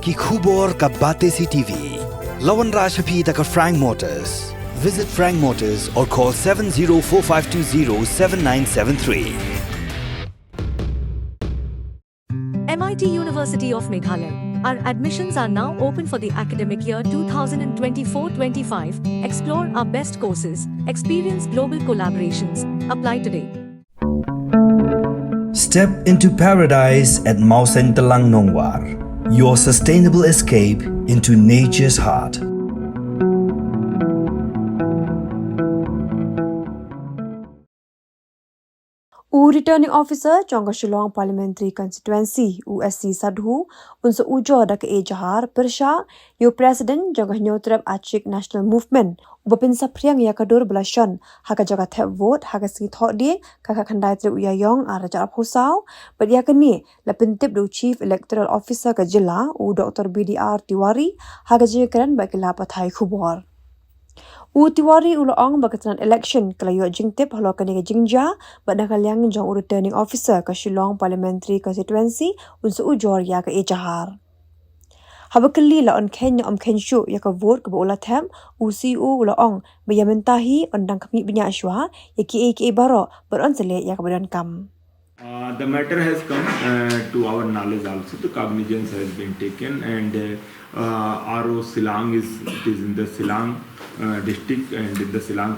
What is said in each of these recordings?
ki khubor ka bate si TV. Lawan Rashaphi taka Frank Motors. Visit Frank Motors or call 7045207973. MIT University of Meghalaya. Our admissions are now open for the academic year 2024-25. Explore our best courses, experience global collaborations. Apply today. Step into paradise at Mausen Telang Nongwar, your sustainable escape into nature's heart. Returning Officer Chongka Shillong Parliamentary Constituency USC Sadhu unsa ujo dak Jahar Persha yo President Chongka Nyotrap Achik National Movement ubapin sapriang yakadur belashon haka jaga Thep vote haka si thok di kaka khandai tre uyayong araja phusau but yakani lapintip do Chief Electoral Officer ka jilla u Dr BDR Tiwari haka jikaran bakila pathai khubor Tiwari uloong bagatan election kalayo jingtip halo kani jingja badakalyang jong returning officer ka Shillong Parliamentary Constituency unsa ujor ya ka Jahar. Habakali la on Kenya kenshu ya ka vote ka bola Thep CEO uloong bayamentahi ondang kami binya aswa ya ki baro beron sele ya ka badan kam. The matter has come to our knowledge also. The cognizance has been taken and RO Silang is in the Silang district and in the Silang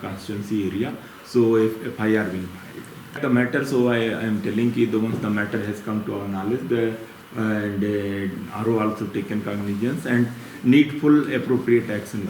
constituency area. So if FIR been filed. The matter, so I am telling you, once the matter has come to our knowledge, and RO also taken cognizance and needful appropriate action.